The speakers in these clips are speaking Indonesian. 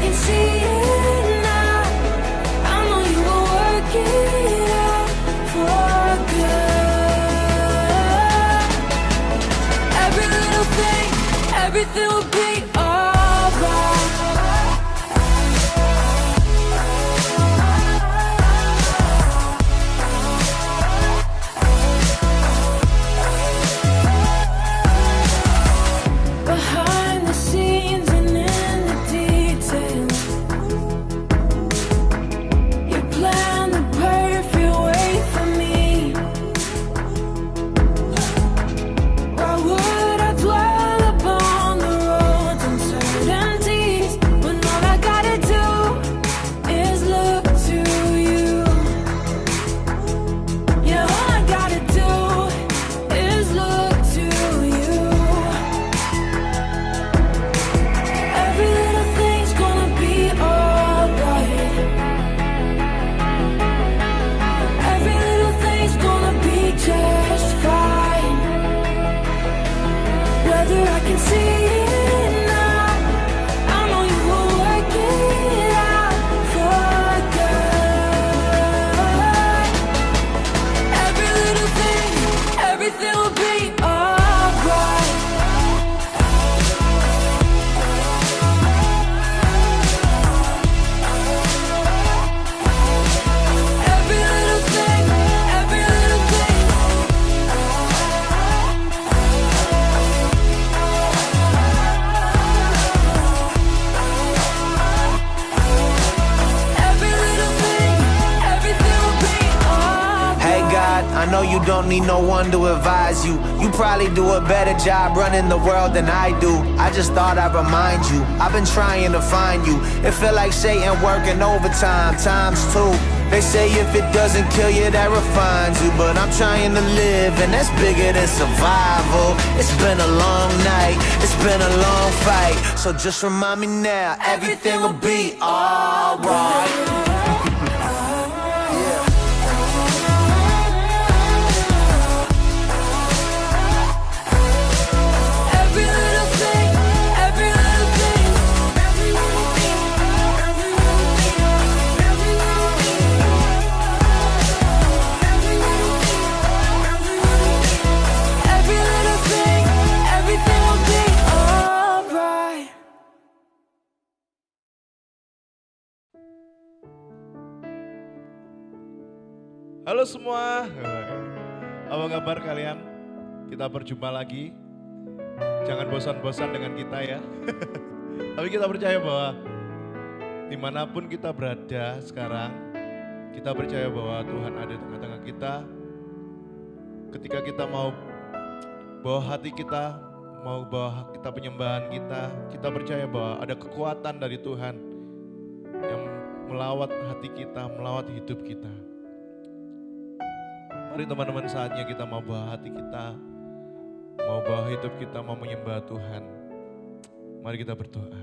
can see it now. I know you will work it out for good. Every little thing, everything will be alright. Behind the scenes and in the details, you plan the perfect way for me. Why would I dwell upon the road's uncertainties when all I gotta do is look to you? Yeah, all I gotta do is look to you. Every little thing's gonna be alright. Every little thing's gonna be just fine. Whether I can see it now, I know you will work it out for good. Every little thing, everything will be alright. Every little thing, every little thing. Every little thing, everything will be alright. Hey God, I know you don't need no one to advise you. You probably do a better job running the world than I do. I just thought I'd remind you, I've been trying to find you. It feel like Satan working overtime, times two. They say if it doesn't kill you, that refines you. But I'm trying to live, and that's bigger than survival. It's been a long night, it's been a long fight. So just remind me now, everything will be alright. Every little thing, every little thing. Every little thing, every little thing. Every little thing, every little thing. Every little thing, everything will be alright. Halo semua, apa kabar kalian? Kita berjumpa lagi. Jangan bosan-bosan dengan kita ya. Tapi kita percaya bahwa dimanapun kita berada sekarang, kita percaya bahwa Tuhan ada di tengah-tengah kita. Ketika kita mau bawa hati kita, mau bawa kita penyembahan kita percaya bahwa ada kekuatan dari Tuhan yang melawat hati kita, melawat hidup kita. Mari teman-teman, saatnya kita mau bawa hati kita, mau bawa hidup kita, mau menyembah Tuhan. Mari kita berdoa.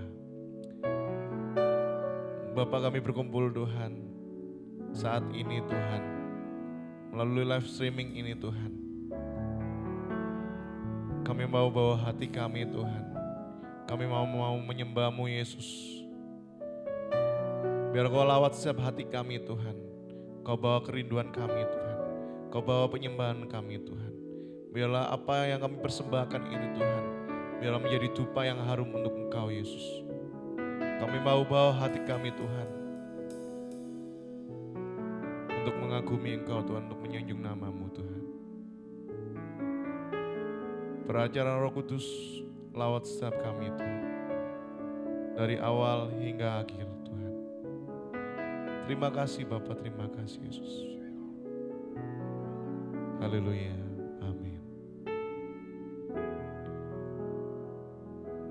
Bapa, kami berkumpul Tuhan saat ini Tuhan, melalui live streaming ini Tuhan. Kami mau bawa hati kami Tuhan, kami mau menyembah-Mu Yesus. Biar Kau lawat setiap hati kami Tuhan, Kau bawa kerinduan kami Tuhan, Kau bawa penyembahan kami Tuhan. Biarlah apa yang kami persembahkan ini Tuhan, biarlah menjadi dupa yang harum untuk Engkau Yesus. Kami mau bawa hati kami Tuhan, untuk mengagumi Engkau Tuhan, untuk menyanjung nama-Mu Tuhan. Perajaran Roh Kudus lawat setiap kami Tuhan, dari awal hingga akhir Tuhan. Terima kasih Bapa, terima kasih Yesus. Haleluya, amin.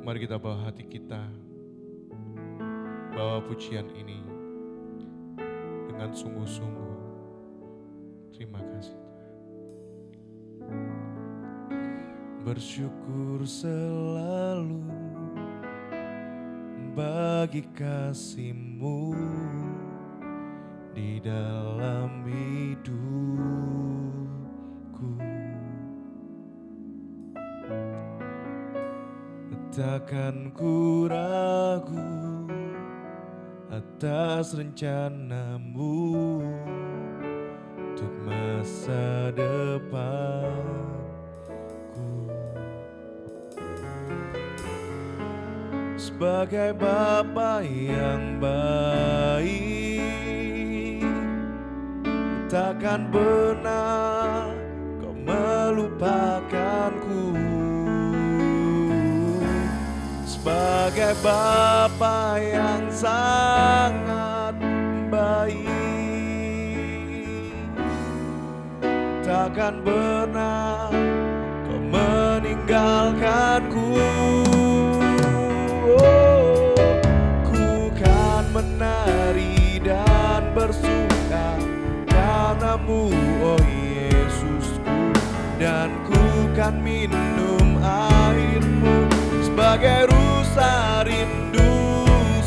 Mari kita bawa hati kita, bawa pujian ini dengan sungguh-sungguh. Terima kasih Tuhan. Bersyukur selalu bagi kasih-Mu di dalam hidupku. Takkan ku ragu atas rencanamu untuk masa depanku. Sebagai Bapa yang baik, takkan pernah kau melupakanku. Sebagai Bapa yang sangat baik, takkan pernah kau meninggalkanku. Oh, ku kan menari dan bersuka karenamu, oh Yesusku, dan ku kan minum airmu sebagai rusa rindu.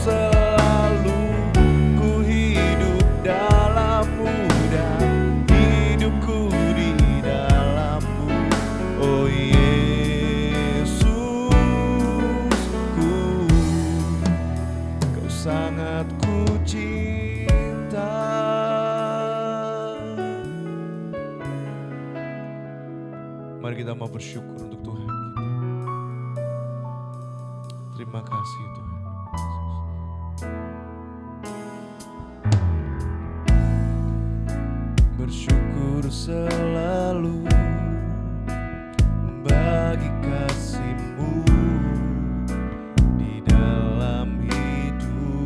Selalu ku hidup dalammu dan hidupku di dalammu, oh Yesusku, kau sangat ku cinta. Mari kita mau bersyukur untuk Tuhan kita. Terima kasih Tuhan. Bersyukur selalu bagi kasih-Mu di dalam hidupku.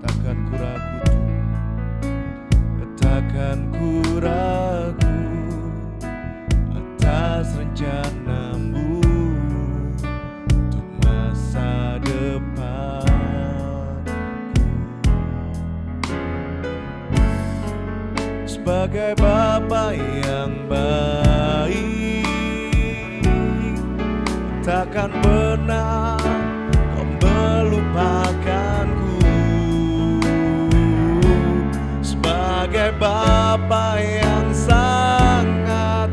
Takkan ku ragu Tuhan, takkan ku ragu atas rencana-Mu untuk masa depanku. Sebagai Bapa yang baik, takkan pernah kau melupakanku. Sebagai Bapa yang sangat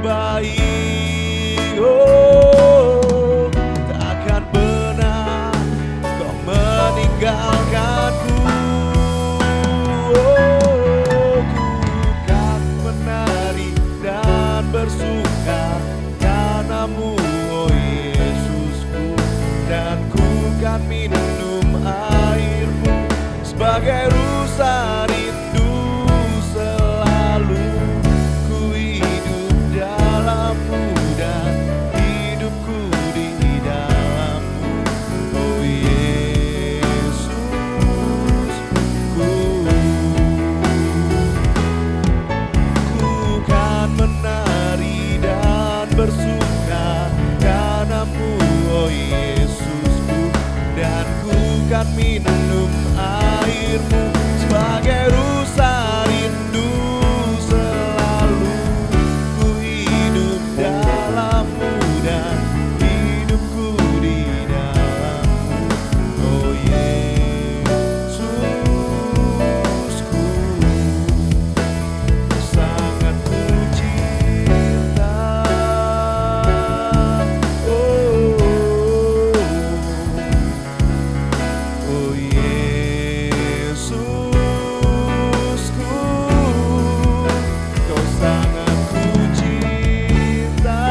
baik, oh, takkan pernah kau meninggalkanku. Oh, ku kan menari dan bersuka karenamu, oh Yesusku, dan ku kan minum airmu sebagai rusa rindu. Selalu ku hidup dalammu dan hidupku di dalammu, oh Yesusku. Ku kan menari dan bersuka karenamu, oh Yesusku, dan ku kan minum airmu sebagai rusa rindu. Selalu ku hidup dalammu dan hidupku di dalammu, oh Yesusku, sangat ku cinta. Oh Yesusku, kau sangat ku cinta.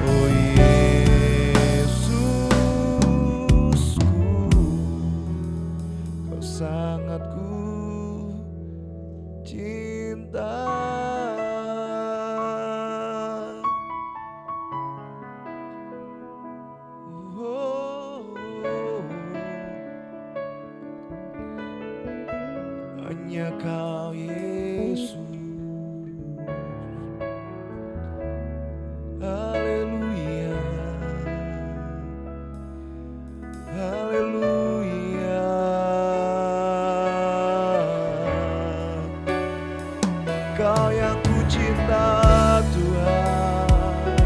Oh Yesusku, kau sangat ku cinta. Hanya Kau Yesus. Haleluya, haleluya. Kau yang ku cinta Tuhan.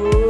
Oh,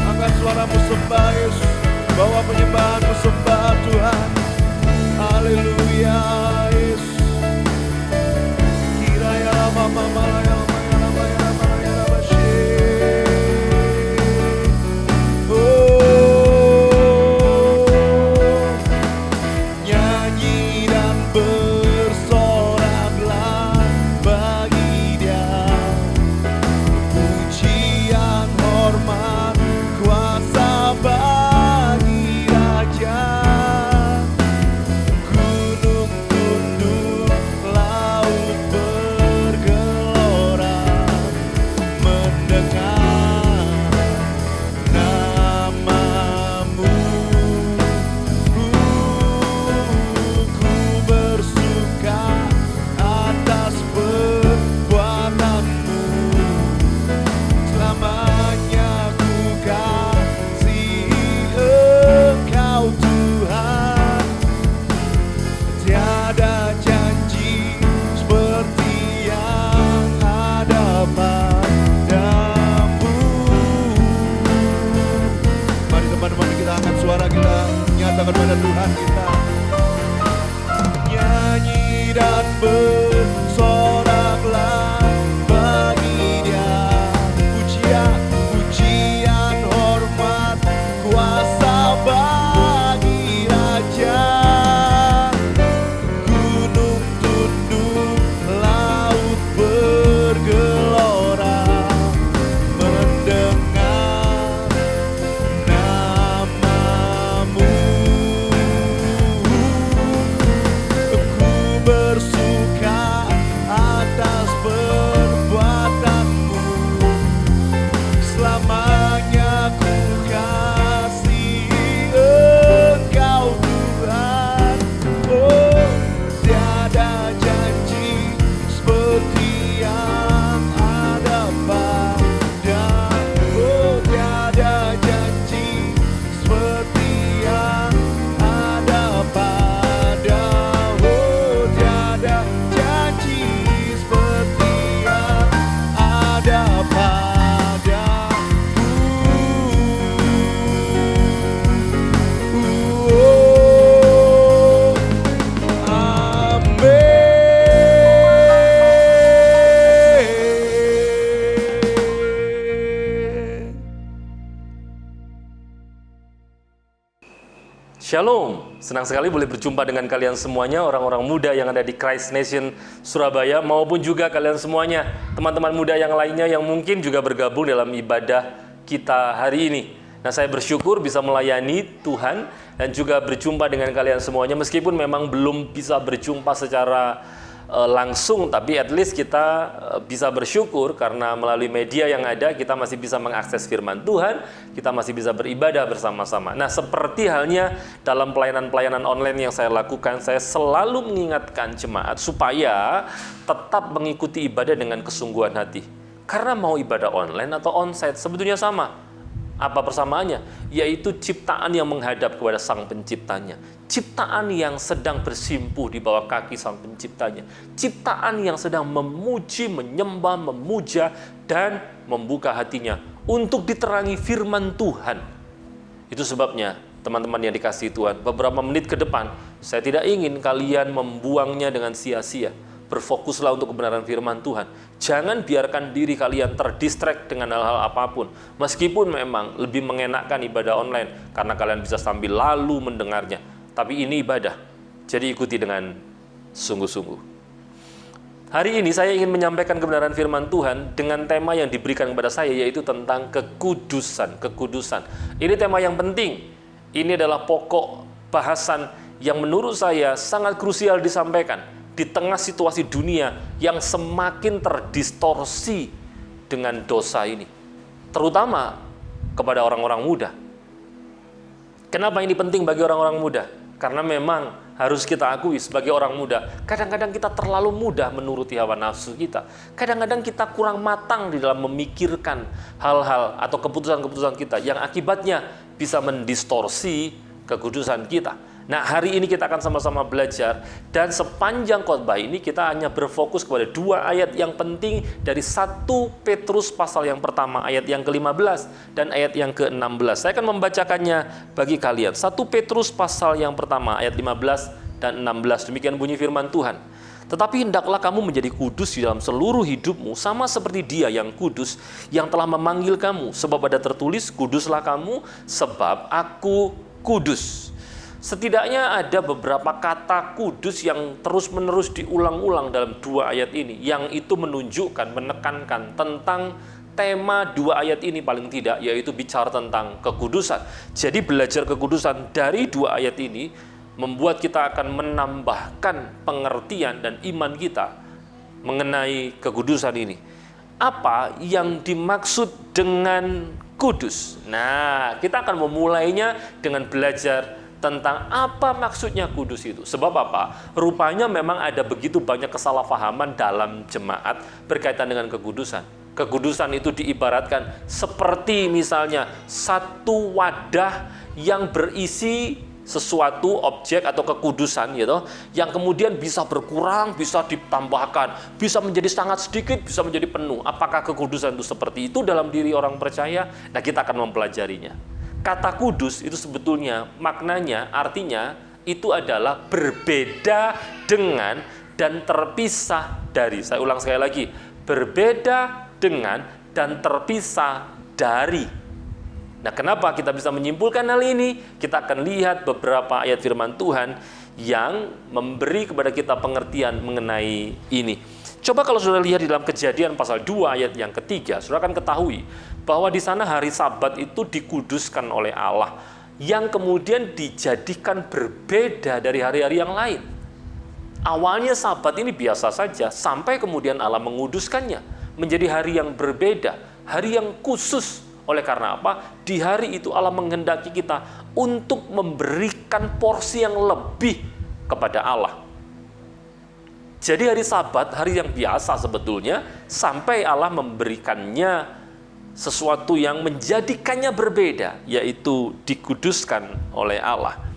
Angkat suaramu sembah Yesus, bawa penyembahanmu sembah Tuhan. Haleluya Yesus. Nyanyi dan bersoraklah bagi Dia, pujian hormat kuasa bagi Raja. Gunung tunduk, laut bergelora, mendengar namamu. Ku bersuka atas perbuatanmu, selamanya ku kasihi Engkau Tuhan. Tiada janji seperti yang ada padamu. Mari teman-teman kita angkat suara, kita nyatakan pada Tuhan kita. Nyanyi dan bersoraklah bagi Dia, pujian hormat kuasa bagi Raja. Gunung tunduk, laut bergelora, mendengar namamu. Ku bersuka atas perbuatanmu, selamanya ku kasihi Engkau Tuhan. Oh, tiada janji seperti yang ada padamu. Oh, tiada janji seperti yang ada padamu. Oh, tiada janji seperti yang ada padamu. Oh, amin. Shalom, senang sekali boleh berjumpa dengan kalian semuanya, orang-orang muda yang ada di Christ Nation Surabaya, maupun juga kalian semuanya, teman-teman muda yang lainnya yang mungkin juga bergabung dalam ibadah kita hari ini. Nah, saya bersyukur bisa melayani Tuhan dan juga berjumpa dengan kalian semuanya, meskipun memang belum bisa berjumpa secara langsung, tapi at least kita bisa bersyukur karena melalui media yang ada kita masih bisa mengakses firman Tuhan, kita masih bisa beribadah bersama-sama. Nah, seperti halnya dalam pelayanan-pelayanan online yang saya lakukan, saya selalu mengingatkan jemaat supaya tetap mengikuti ibadah dengan kesungguhan hati. Karena mau ibadah online atau onsite sebetulnya sama. Apa persamaannya? Yaitu ciptaan yang menghadap kepada Sang Penciptanya. Ciptaan yang sedang bersimpuh di bawah kaki Sang Penciptanya. Ciptaan yang sedang memuji, menyembah, memuja, dan membuka hatinya untuk diterangi firman Tuhan. Itu sebabnya, teman-teman yang dikasihi Tuhan, beberapa menit ke depan, saya tidak ingin kalian membuangnya dengan sia-sia. Berfokuslah untuk kebenaran firman Tuhan. Jangan biarkan diri kalian terdistract dengan hal-hal apapun. Meskipun memang lebih mengenakkan ibadah online, karena kalian bisa sambil lalu mendengarnya. Tapi ini ibadah, jadi ikuti dengan sungguh-sungguh. Hari ini saya ingin menyampaikan kebenaran firman Tuhan dengan tema yang diberikan kepada saya, yaitu tentang kekudusan. Kekudusan. Ini tema yang penting. Ini adalah pokok bahasan yang menurut saya sangat krusial disampaikan di tengah situasi dunia yang semakin terdistorsi dengan dosa ini, terutama kepada orang-orang muda. Kenapa ini penting bagi orang-orang muda? Karena memang harus kita akui sebagai orang muda, kadang-kadang kita terlalu mudah menuruti hawa nafsu kita. Kadang-kadang kita kurang matang di dalam memikirkan hal-hal atau keputusan-keputusan kita yang akibatnya bisa mendistorsi kekudusan kita. Nah, hari ini kita akan sama-sama belajar, dan sepanjang khotbah ini kita hanya berfokus kepada 2 ayat yang penting dari 1 Petrus pasal yang pertama, ayat yang ke-15 dan ayat yang ke-16. Saya akan membacakannya bagi kalian. 1 Petrus pasal yang pertama, ayat 15 dan 16. Demikian bunyi firman Tuhan. Tetapi hendaklah kamu menjadi kudus di dalam seluruh hidupmu, sama seperti Dia yang kudus, yang telah memanggil kamu. Sebab ada tertulis, kuduslah kamu, sebab aku kudus. Setidaknya ada beberapa kata kudus yang terus-menerus diulang-ulang dalam 2 ayat ini, yang itu menunjukkan, menekankan tentang tema 2 ayat ini paling tidak, yaitu bicara tentang kekudusan. Jadi belajar kekudusan dari 2 ayat ini membuat kita akan menambahkan pengertian dan iman kita mengenai kekudusan ini. Apa yang dimaksud dengan kudus? Nah, kita akan memulainya dengan belajar tentang apa maksudnya kudus itu. Sebab apa? Rupanya memang ada begitu banyak kesalahpahaman dalam jemaat berkaitan dengan kekudusan. Kekudusan itu diibaratkan seperti misalnya satu wadah yang berisi sesuatu objek atau kekudusan gitu, yang kemudian bisa berkurang, bisa ditambahkan, bisa menjadi sangat sedikit, bisa menjadi penuh. Apakah kekudusan itu seperti itu dalam diri orang percaya? Nah, kita akan mempelajarinya. Kata kudus itu sebetulnya maknanya, artinya itu adalah berbeda dengan dan terpisah dari. Saya ulang sekali lagi, berbeda dengan dan terpisah dari. Nah, kenapa kita bisa menyimpulkan hal ini? Kita akan lihat beberapa ayat firman Tuhan yang memberi kepada kita pengertian mengenai ini. Coba kalau saudara lihat di dalam Kejadian pasal 2 ayat yang ketiga, saudara akan ketahui bahwa di sana hari Sabat itu dikuduskan oleh Allah, yang kemudian dijadikan berbeda dari hari-hari yang lain. Awalnya Sabat ini biasa saja, sampai kemudian Allah menguduskannya menjadi hari yang berbeda, hari yang khusus. Oleh karena apa? Di hari itu Allah menghendaki kita untuk memberikan porsi yang lebih kepada Allah. Jadi hari Sabat, hari yang biasa sebetulnya, sampai Allah memberikannya sesuatu yang menjadikannya berbeda, yaitu dikuduskan oleh Allah.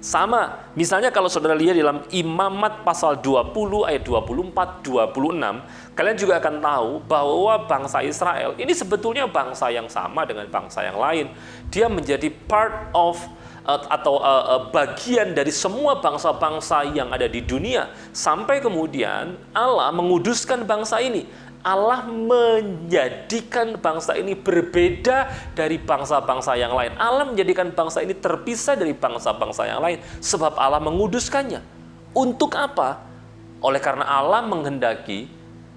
Sama, misalnya kalau saudara lihat dalam Imamat pasal 20 ayat 24, 26, kalian juga akan tahu bahwa bangsa Israel ini sebetulnya bangsa yang sama dengan bangsa yang lain. Dia menjadi part of atau bagian dari semua bangsa-bangsa yang ada di dunia. Sampai kemudian Allah menguduskan bangsa ini. Allah menjadikan bangsa ini berbeda dari bangsa-bangsa yang lain. Allah menjadikan bangsa ini terpisah dari bangsa-bangsa yang lain. Sebab Allah menguduskannya. Untuk apa? Oleh karena Allah menghendaki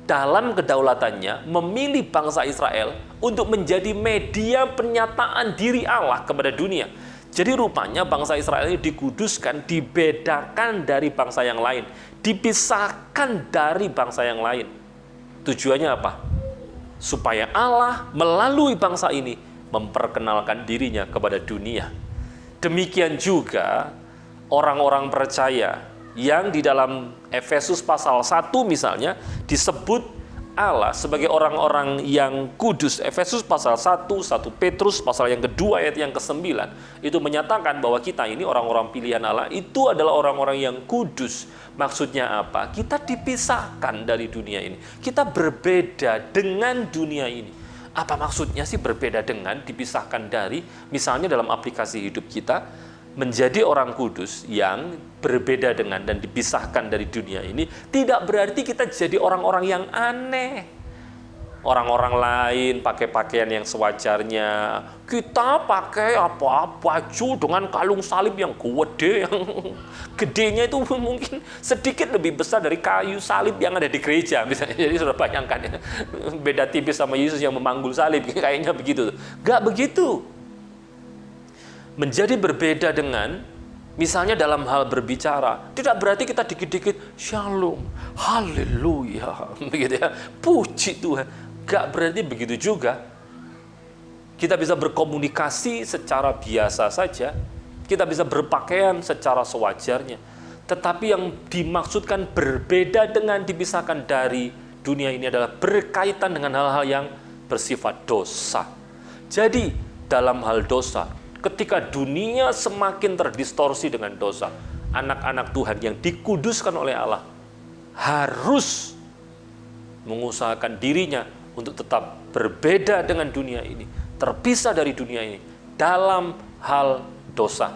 dalam kedaulatannya memilih bangsa Israel untuk menjadi media penyataan diri Allah kepada dunia. Jadi rupanya bangsa Israel ini dikuduskan, dibedakan dari bangsa yang lain, dipisahkan dari bangsa yang lain. Tujuannya apa? Supaya Allah melalui bangsa ini memperkenalkan dirinya kepada dunia. Demikian juga orang-orang percaya yang di dalam Efesus pasal 1 misalnya disebut Allah sebagai orang-orang yang kudus. Efesus pasal 1, 1 Petrus pasal yang kedua ayat yang ke-9 itu menyatakan bahwa kita ini orang-orang pilihan Allah itu adalah orang-orang yang kudus. Maksudnya apa? Kita dipisahkan dari dunia ini. Kita berbeda dengan dunia ini. Apa maksudnya sih berbeda dengan, dipisahkan dari? Misalnya dalam aplikasi hidup kita, menjadi orang kudus yang berbeda dengan dan dipisahkan dari dunia ini tidak berarti kita jadi orang-orang yang aneh. Orang-orang lain pakai pakaian yang sewajarnya, kita pakai baju dengan kalung salib yang gede, yang gedenya itu mungkin sedikit lebih besar dari kayu salib yang ada di gereja misalnya. Jadi sudah bayangkan ya, beda tipis sama Yesus yang memanggul salib, kayaknya begitu. Gak begitu. Menjadi berbeda dengan, misalnya dalam hal berbicara, tidak berarti kita dikit-dikit shalom, haleluya, begitu ya, puji Tuhan. Gak berarti begitu juga. Kita bisa berkomunikasi secara biasa saja, kita bisa berpakaian secara sewajarnya. Tetapi yang dimaksudkan berbeda dengan, dipisahkan dari dunia ini adalah berkaitan dengan hal-hal yang bersifat dosa. Jadi dalam hal dosa, ketika dunia semakin terdistorsi dengan dosa, anak-anak Tuhan yang dikuduskan oleh Allah harus mengusahakan dirinya untuk tetap berbeda dengan dunia ini, terpisah dari dunia ini dalam hal dosa.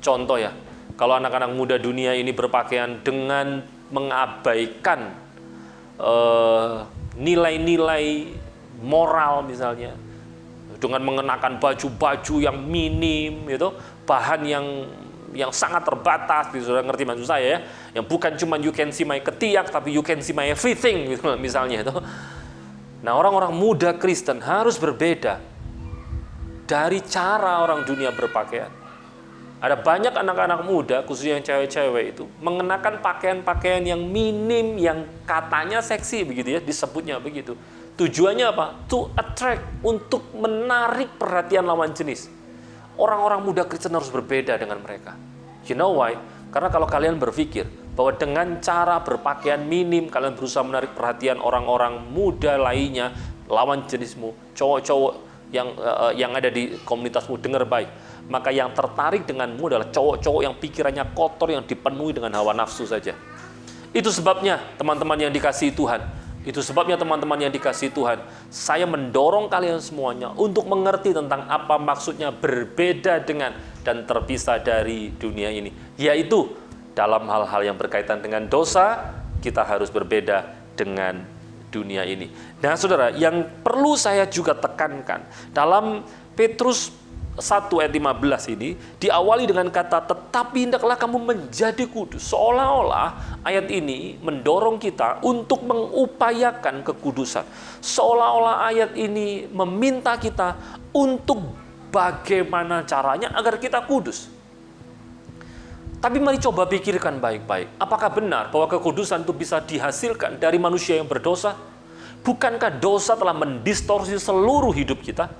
Contoh ya, kalau anak-anak muda dunia ini berpakaian dengan mengabaikan nilai-nilai moral misalnya, dengan mengenakan baju-baju yang minim, gitu, bahan yang sangat terbatas, gitu, sudah ngerti maksud saya ya, yang bukan cuma you can see my ketiak, tapi you can see my everything, gitu, misalnya itu. Nah, orang-orang muda Kristen harus berbeda dari cara orang dunia berpakaian. Ada banyak anak-anak muda, khususnya yang cewek-cewek itu, mengenakan pakaian-pakaian yang minim, yang katanya seksi, begitu ya, disebutnya begitu. Tujuannya apa? To attract, untuk menarik perhatian lawan jenis. Orang-orang muda Kristen harus berbeda dengan mereka. You know why? Karena kalau kalian berpikir bahwa dengan cara berpakaian minim, kalian berusaha menarik perhatian orang-orang muda lainnya, lawan jenismu, cowok-cowok yang ada di komunitasmu, dengar baik, maka yang tertarik denganmu adalah cowok-cowok yang pikirannya kotor, yang dipenuhi dengan hawa nafsu saja. Itu sebabnya teman-teman yang dikasihi Tuhan, saya mendorong kalian semuanya untuk mengerti tentang apa maksudnya berbeda dengan dan terpisah dari dunia ini. Yaitu dalam hal-hal yang berkaitan dengan dosa, kita harus berbeda dengan dunia ini. Nah, saudara, yang perlu saya juga tekankan, dalam Petrus 1 ayat 15 ini diawali dengan kata, tetapi hendaklah kamu menjadi kudus. Seolah-olah ayat ini mendorong kita untuk mengupayakan kekudusan. Seolah-olah ayat ini meminta kita untuk bagaimana caranya agar kita kudus. Tapi mari coba pikirkan baik-baik. Apakah benar bahwa kekudusan itu bisa dihasilkan dari manusia yang berdosa? Bukankah dosa telah mendistorsi seluruh hidup kita?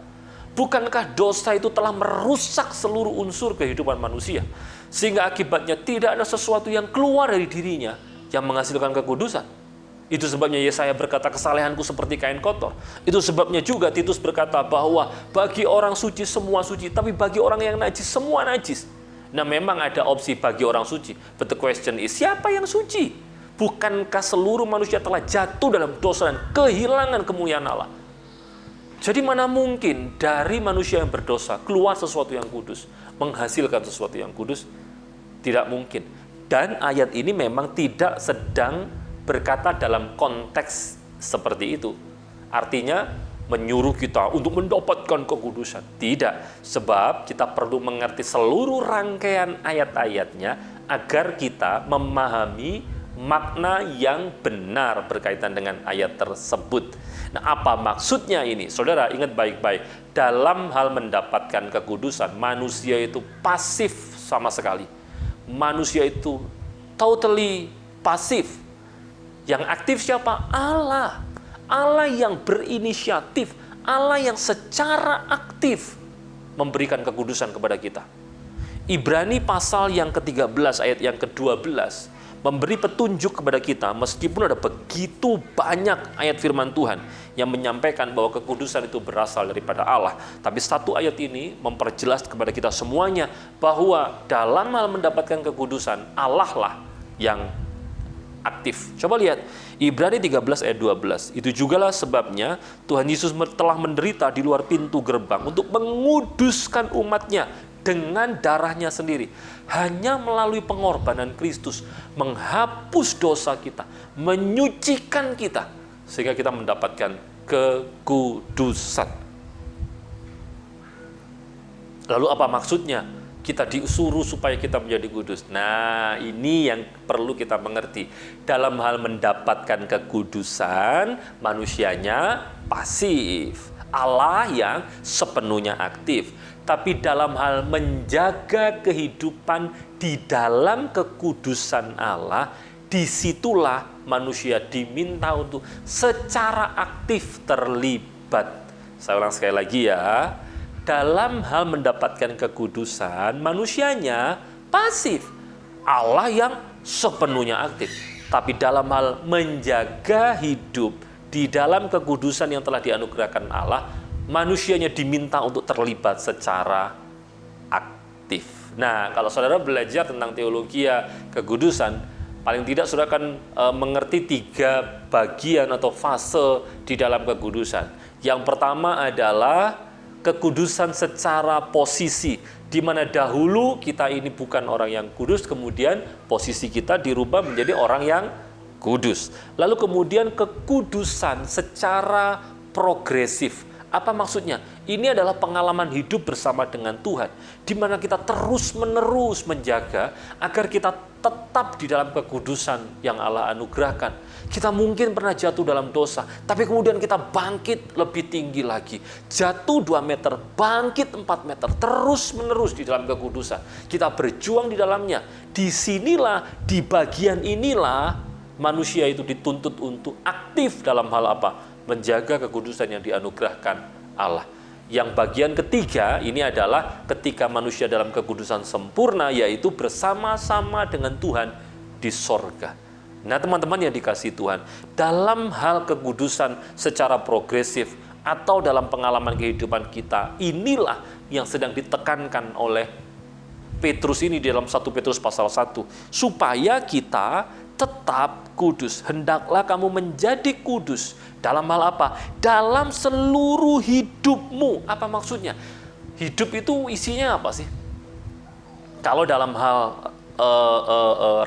Bukankah dosa itu telah merusak seluruh unsur kehidupan manusia? Sehingga akibatnya tidak ada sesuatu yang keluar dari dirinya yang menghasilkan kekudusan. Itu sebabnya Yesaya berkata, kesalehanku seperti kain kotor. Itu sebabnya juga Titus berkata bahwa bagi orang suci semua suci, tapi bagi orang yang najis semua najis. Nah, memang ada opsi bagi orang suci. But the question is, siapa yang suci? Bukankah seluruh manusia telah jatuh dalam dosa dan kehilangan kemuliaan Allah? Jadi mana mungkin dari manusia yang berdosa keluar sesuatu yang kudus, menghasilkan sesuatu yang kudus? Tidak mungkin. Dan ayat ini memang tidak sedang berkata dalam konteks seperti itu. Artinya menyuruh kita untuk mendapatkan kekudusan. Tidak, sebab kita perlu mengerti seluruh rangkaian ayat-ayatnya agar kita memahami makna yang benar berkaitan dengan ayat tersebut. Nah, apa maksudnya ini? Saudara, ingat baik-baik. Dalam hal mendapatkan kekudusan, manusia itu pasif sama sekali. Manusia itu totally pasif. Yang aktif siapa? Allah. Allah yang berinisiatif, Allah yang secara aktif memberikan kekudusan kepada kita. Ibrani pasal yang ke-13 ayat yang ke-12 memberi petunjuk kepada kita, meskipun ada begitu banyak ayat firman Tuhan yang menyampaikan bahwa kekudusan itu berasal daripada Allah. Tapi satu ayat ini memperjelas kepada kita semuanya bahwa dalam hal mendapatkan kekudusan, Allah lah yang aktif. Coba lihat Ibrani 13 ayat 12. Itu jugalah sebabnya Tuhan Yesus telah menderita di luar pintu gerbang untuk menguduskan umatnya dengan darahnya sendiri. Hanya melalui pengorbanan Kristus menghapus dosa kita, menyucikan kita, sehingga kita mendapatkan kekudusan. Lalu apa maksudnya? Kita disuruh supaya kita menjadi kudus. Nah, ini yang perlu kita mengerti. Dalam hal mendapatkan kekudusan, manusianya pasif. Allah yang sepenuhnya aktif. Tapi dalam hal menjaga kehidupan di dalam kekudusan Allah, disitulah manusia diminta untuk secara aktif terlibat. Saya ulang sekali lagi ya. Dalam hal mendapatkan kekudusan, manusianya pasif. Allah yang sepenuhnya aktif. Tapi dalam hal menjaga hidup di dalam kekudusan yang telah dianugerahkan Allah, manusianya diminta untuk terlibat secara aktif. Nah, kalau saudara belajar tentang teologi kekudusan, paling tidak saudara akan mengerti 3 bagian atau fase di dalam kekudusan. Yang pertama adalah kekudusan secara posisi, di mana dahulu kita ini bukan orang yang kudus, kemudian posisi kita dirubah menjadi orang yang kudus. Lalu kemudian kekudusan secara progresif. Apa maksudnya? Ini adalah pengalaman hidup bersama dengan Tuhan, di mana kita terus-menerus menjaga agar kita tetap di dalam kekudusan yang Allah anugerahkan. Kita mungkin pernah jatuh dalam dosa, tapi kemudian kita bangkit lebih tinggi lagi. Jatuh 2 meter, bangkit 4 meter, terus-menerus di dalam kekudusan. Kita berjuang di dalamnya. Disinilah, di bagian inilah, manusia itu dituntut untuk aktif dalam hal apa? Menjaga kekudusan yang dianugerahkan Allah. Yang bagian ketiga ini adalah ketika manusia dalam kekudusan sempurna, yaitu bersama-sama dengan Tuhan di sorga. Nah, teman-teman yang dikasihi Tuhan, dalam hal kekudusan secara progresif atau dalam pengalaman kehidupan kita, inilah yang sedang ditekankan oleh Petrus ini dalam 1 Petrus pasal 1, supaya kita tetap kudus. Hendaklah kamu menjadi kudus. Dalam hal apa? Dalam seluruh hidupmu. Apa maksudnya? Hidup itu isinya apa sih? Kalau dalam hal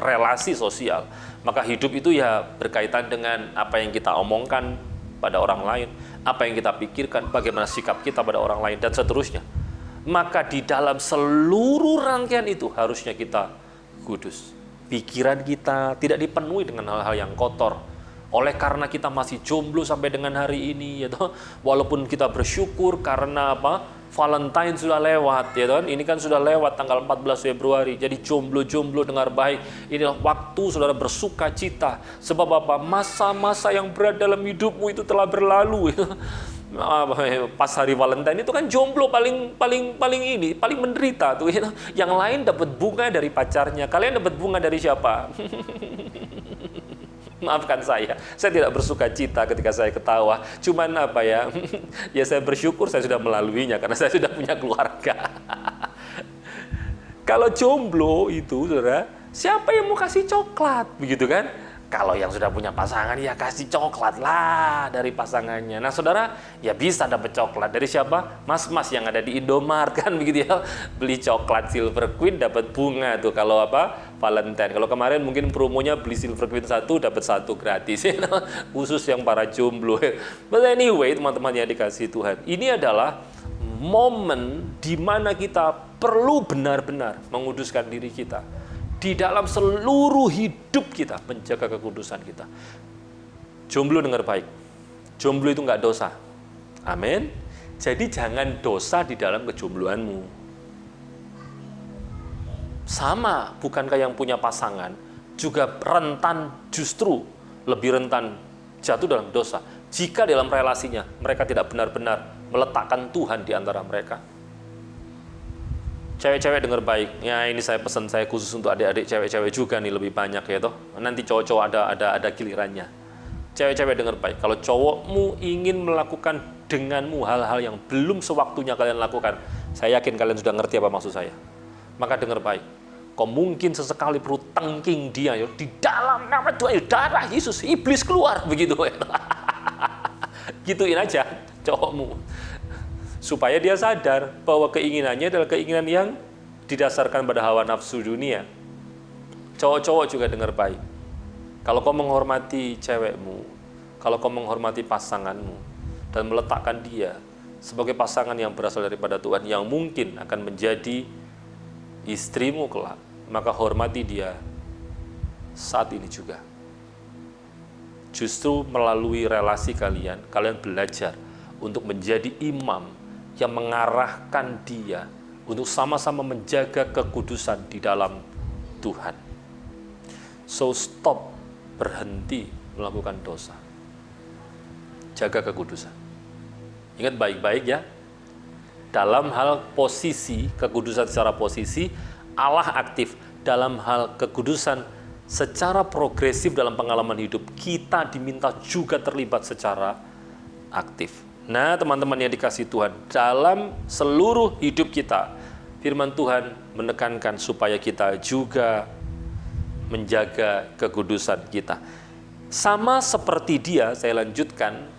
relasi sosial, maka hidup itu ya berkaitan dengan apa yang kita omongkan pada orang lain, apa yang kita pikirkan, bagaimana sikap kita pada orang lain, dan seterusnya. Maka di dalam seluruh rangkaian itu harusnya kita kudus. Pikiran kita tidak dipenuhi dengan hal-hal yang kotor. Oleh karena kita masih jomblo sampai dengan hari ini, ya toh, walaupun kita bersyukur karena apa? Valentine sudah lewat, ya kan? Ini kan sudah lewat tanggal 14 Februari. Jadi jomblo-jomblo dengar baik. Inilah waktu saudara bersuka cita. Sebab apa? Masa-masa yang berat dalam hidupmu itu telah berlalu. Pas hari Valentine itu kan jomblo paling menderita tuh. Yang lain dapat bunga dari pacarnya. Kalian dapat bunga dari siapa? Maafkan saya tidak bersuka cita ketika saya ketawa. Cuman apa ya, ya saya bersyukur saya sudah melaluinya karena saya sudah punya keluarga. Kalau jomblo itu, saudara, siapa yang mau kasih coklat, begitu kan? Kalau yang sudah punya pasangan, ya kasih coklat lah dari pasangannya. Nah, saudara, ya bisa dapat coklat dari siapa? Mas-mas yang ada di Indomaret kan, begitu ya. Beli coklat Silver Queen dapat bunga tuh kalau apa? Valentine. Kalau kemarin mungkin promonya beli Silver Queen 1 dapat 1 gratis. Khusus yang para jomblo. But anyway, teman-teman yang dikasihi Tuhan, ini adalah momen di mana kita perlu benar-benar menguduskan diri kita. Di dalam seluruh hidup kita, menjaga kekudusan kita. Jomblo dengar baik. Jomblo itu nggak dosa. Amin. Jadi jangan dosa di dalam kejombloanmu. Sama, bukankah yang punya pasangan juga rentan, justru lebih rentan jatuh dalam dosa jika dalam relasinya mereka tidak benar-benar meletakkan Tuhan di antara mereka. Cewek-cewek dengar baik. Ya, ini saya pesan saya khusus untuk adik-adik cewek-cewek juga nih, lebih banyak ya toh. Nanti cowok-cowok ada gilirannya. Cewek-cewek dengar baik. Kalau cowokmu ingin melakukan denganmu hal-hal yang belum sewaktunya kalian lakukan, saya yakin kalian sudah ngerti apa maksud saya. Maka dengar baik. Kau mungkin sesekali perlu tengking dia ya, di dalam nama Tuhan, darah Yesus, iblis keluar begitu. Gituin aja cowokmu. Supaya dia sadar bahwa keinginannya adalah keinginan yang didasarkan pada hawa nafsu dunia. Cowok-cowok juga dengar baik. Kalau kau menghormati cewekmu, kalau kau menghormati pasanganmu, dan meletakkan dia sebagai pasangan yang berasal daripada Tuhan, yang mungkin akan menjadi istrimu kelak, maka hormati dia saat ini juga. Justru melalui relasi kalian belajar untuk menjadi imam yang mengarahkan dia untuk sama-sama menjaga kekudusan di dalam Tuhan. So stop, berhenti melakukan dosa. Jaga kekudusan. Ingat baik-baik ya, dalam hal posisi, kekudusan secara posisi, Allah aktif. Dalam hal kekudusan secara progresif dalam pengalaman hidup, kita diminta juga terlibat secara aktif. Nah, teman-teman yang dikasihi Tuhan, dalam seluruh hidup kita, firman Tuhan menekankan supaya kita juga menjaga kekudusan kita. Sama seperti Dia, saya lanjutkan,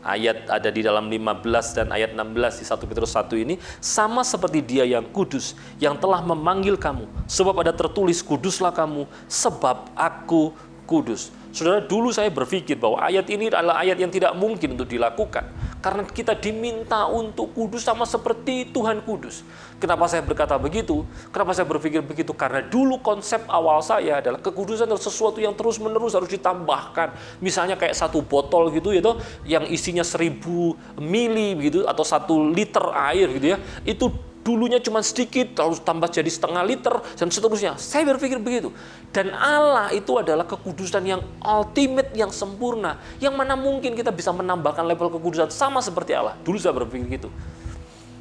ayat ada di dalam 15 dan ayat 16 di 1 Petrus 1 ini, sama seperti Dia yang kudus, yang telah memanggil kamu, sebab ada tertulis, kuduslah kamu, sebab aku kudus. Saudara, dulu saya berpikir bahwa ayat ini adalah ayat yang tidak mungkin untuk dilakukan, karena kita diminta untuk kudus sama seperti Tuhan kudus. Kenapa saya berkata begitu? Kenapa saya berpikir begitu? Karena dulu konsep awal saya adalah kekudusan adalah sesuatu yang terus-menerus harus ditambahkan. Misalnya kayak satu botol gitu ya, yang isinya 1000 mili gitu, atau 1 liter air gitu ya, itu dulunya cuma sedikit, lalu tambah jadi setengah liter, dan seterusnya. Saya berpikir begitu. Dan Allah itu adalah kekudusan yang ultimate, yang sempurna, yang mana mungkin kita bisa menambahkan level kekudusan sama seperti Allah. Dulu saya berpikir gitu.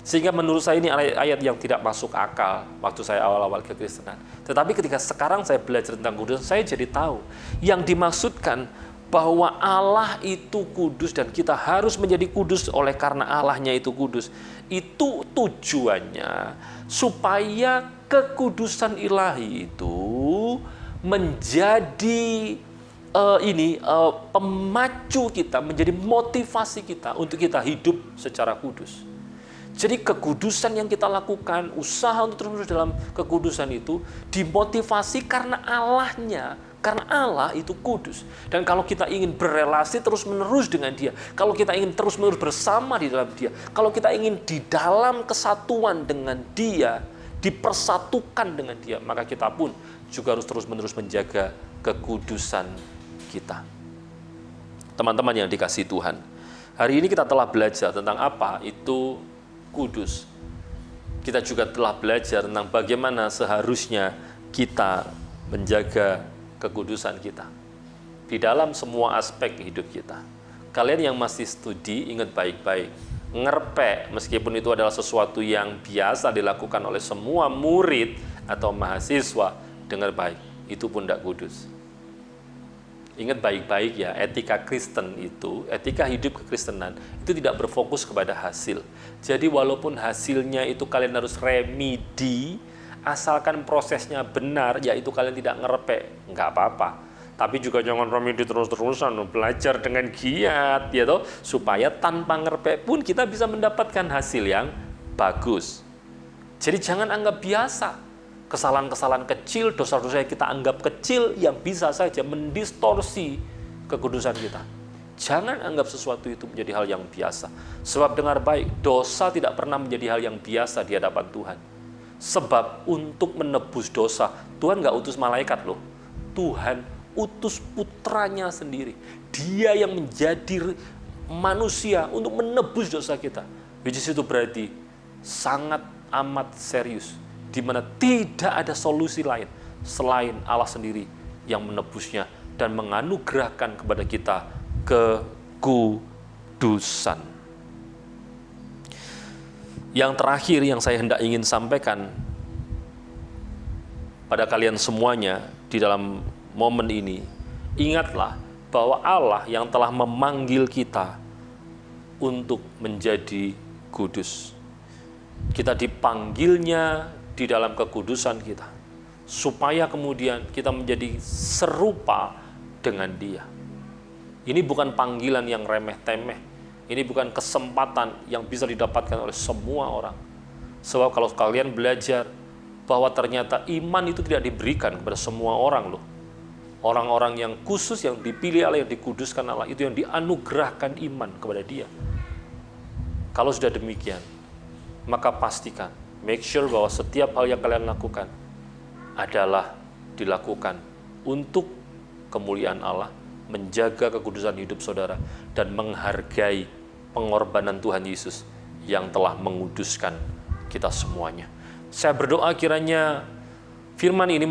Sehingga menurut saya ini ayat yang tidak masuk akal waktu saya awal-awal kekristenan. Tetapi ketika sekarang saya belajar tentang kekudusan, saya jadi tahu yang dimaksudkan bahwa Allah itu kudus dan kita harus menjadi kudus oleh karena Allahnya itu kudus. Itu tujuannya supaya kekudusan ilahi itu menjadi pemacu kita, menjadi motivasi kita untuk kita hidup secara kudus. Jadi kekudusan yang kita lakukan, usaha untuk terus dalam kekudusan itu dimotivasi karena Allahnya. Karena Allah itu kudus. Dan kalau kita ingin berelasi terus-menerus dengan Dia, kalau kita ingin terus-menerus bersama di dalam Dia, kalau kita ingin di dalam kesatuan dengan Dia, dipersatukan dengan Dia, maka kita pun juga harus terus-menerus menjaga kekudusan kita. Teman-teman yang dikasihi Tuhan, hari ini kita telah belajar tentang apa itu kudus. Kita juga telah belajar tentang bagaimana seharusnya kita menjaga kekudusan kita di dalam semua aspek hidup kita. Kalian yang masih studi, ingat baik-baik, ngerpek meskipun itu adalah sesuatu yang biasa dilakukan oleh semua murid atau mahasiswa, dengar baik, itu pun tidak kudus. Ingat baik-baik ya, etika Kristen itu, etika hidup kekristenan itu tidak berfokus kepada hasil. Jadi walaupun hasilnya itu kalian harus remedi, asalkan prosesnya benar, yaitu kalian tidak ngerepek, nggak apa-apa. Tapi juga jangan remedi terus-terusan, belajar dengan giat, ya toh, supaya tanpa ngerepek pun kita bisa mendapatkan hasil yang bagus. Jadi jangan anggap biasa kesalahan-kesalahan kecil, dosa-dosa yang kita anggap kecil yang bisa saja mendistorsi kekudusan kita. Jangan anggap sesuatu itu menjadi hal yang biasa. Sebab dengar baik, dosa tidak pernah menjadi hal yang biasa di hadapan Tuhan. Sebab untuk menebus dosa, Tuhan nggak utus malaikat loh. Tuhan utus putranya sendiri. Dia yang menjadi manusia untuk menebus dosa kita. Which is itu berarti sangat amat serius. Di mana tidak ada solusi lain selain Allah sendiri yang menebusnya dan menganugerahkan kepada kita kekudusan. Yang terakhir yang saya hendak ingin sampaikan pada kalian semuanya di dalam momen ini, ingatlah bahwa Allah yang telah memanggil kita untuk menjadi kudus. Kita dipanggilnya di dalam kekudusan kita, supaya kemudian kita menjadi serupa dengan Dia. Ini bukan panggilan yang remeh-temeh. Ini bukan kesempatan yang bisa didapatkan oleh semua orang. Sebab kalau kalian belajar bahwa ternyata iman itu tidak diberikan kepada semua orang loh. Orang-orang yang khusus, yang dipilih Allah, yang dikuduskan Allah, itu yang dianugerahkan iman kepada Dia. Kalau sudah demikian, maka pastikan, make sure bahwa setiap hal yang kalian lakukan adalah dilakukan untuk kemuliaan Allah, menjaga kekudusan hidup saudara, dan menghargai pengorbanan Tuhan Yesus yang telah menguduskan kita semuanya. Saya berdoa kiranya firman ini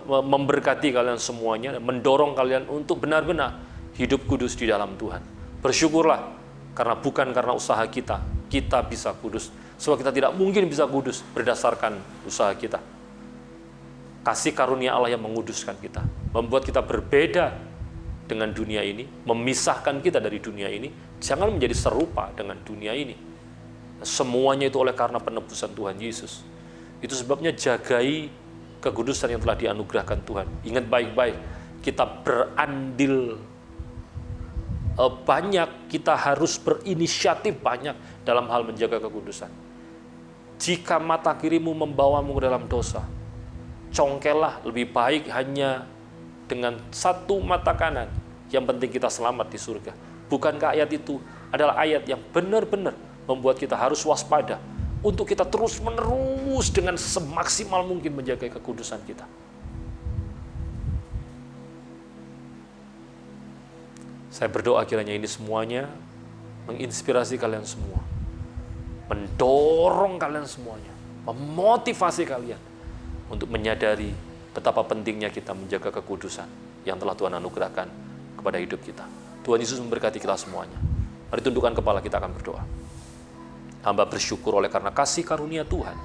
memberkati kalian semuanya, mendorong kalian untuk benar-benar hidup kudus di dalam Tuhan. Bersyukurlah, karena bukan karena usaha kita bisa kudus. Sebab kita tidak mungkin bisa kudus berdasarkan usaha kita. Kasih karunia Allah yang menguduskan kita, membuat kita berbeda dengan dunia ini, memisahkan kita dari dunia ini. Jangan menjadi serupa dengan dunia ini. Semuanya itu oleh karena penebusan Tuhan Yesus. Itu sebabnya jagai kekudusan yang telah dianugerahkan Tuhan. Ingat baik-baik, kita berandil banyak, kita harus berinisiatif banyak dalam hal menjaga kekudusan. Jika mata kirimu membawamu ke dalam dosa, congkellah, lebih baik hanya dengan satu mata kanan. Yang penting kita selamat di surga. Bukankah ayat itu adalah ayat yang benar-benar membuat kita harus waspada untuk kita terus-menerus dengan semaksimal mungkin menjaga kekudusan kita. Saya berdoa kiranya ini semuanya menginspirasi kalian semua, mendorong kalian semuanya, memotivasi kalian untuk menyadari betapa pentingnya kita menjaga kekudusan yang telah Tuhan anugerahkan kepada hidup kita. Tuhan Yesus memberkati kita semuanya. Mari tundukkan kepala, kita akan berdoa. Hamba bersyukur oleh karena kasih karunia Tuhan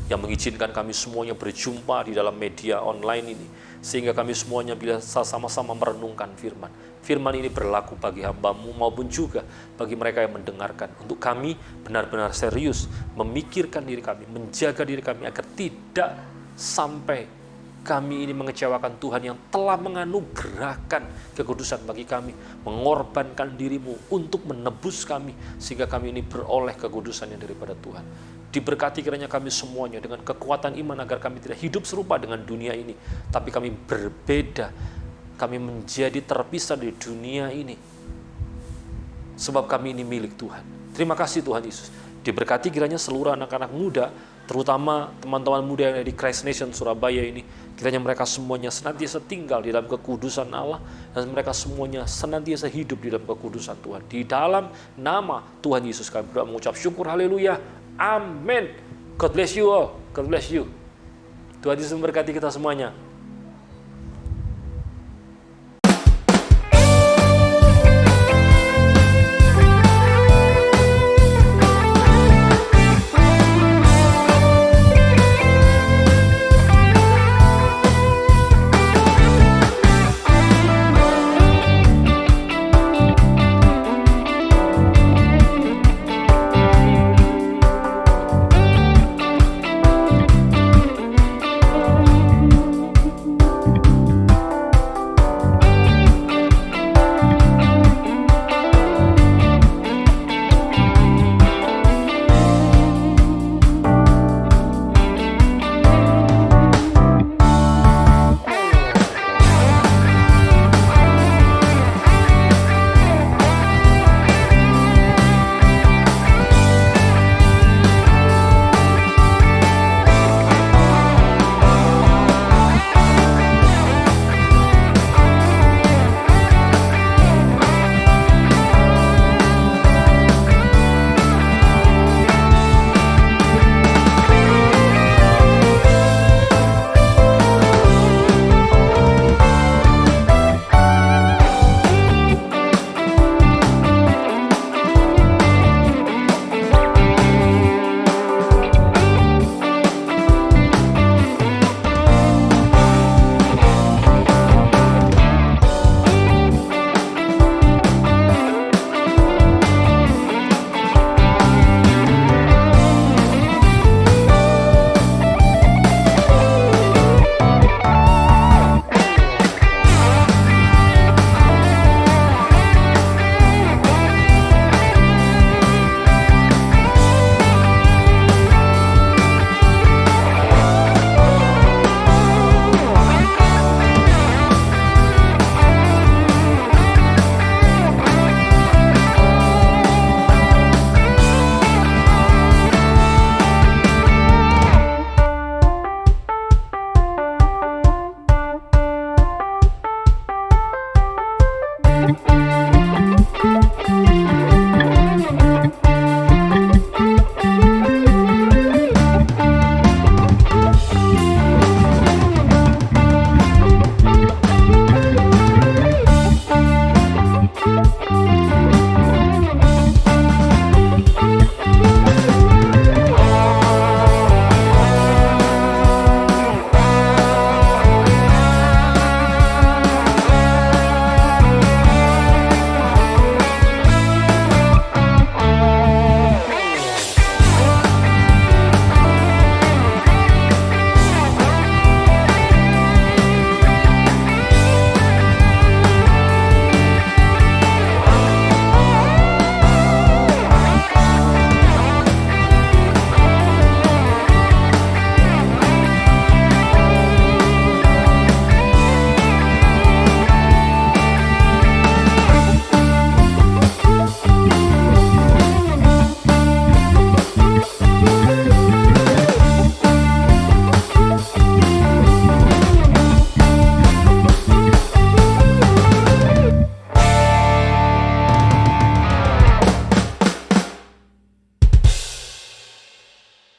yang mengizinkan kami semuanya berjumpa di dalam media online ini, sehingga kami semuanya bisa sama-sama merenungkan firman. Firman ini berlaku bagi hamba-Mu maupun juga bagi mereka yang mendengarkan. Untuk kami benar-benar serius memikirkan diri kami, menjaga diri kami agar tidak sampai kami ini mengecewakan Tuhan yang telah menganugerahkan kekudusan bagi kami, mengorbankan diri-Mu untuk menebus kami, sehingga kami ini beroleh kekudusan yang daripada Tuhan. Diberkati kiranya kami semuanya dengan kekuatan iman agar kami tidak hidup serupa dengan dunia ini, tapi kami berbeda, kami menjadi terpisah dari dunia ini, sebab kami ini milik Tuhan. Terima kasih Tuhan Yesus. Diberkati kiranya seluruh anak-anak muda, terutama teman-teman muda yang ada di Christ Nation Surabaya ini, kiranya mereka semuanya senantiasa tinggal di dalam kekudusan Allah, dan mereka semuanya senantiasa hidup di dalam kekudusan Tuhan. Di dalam nama Tuhan Yesus kami berdoa mengucap syukur, haleluya, amin. God bless you all, God bless you. Tuhan Yesus memberkati kita semuanya.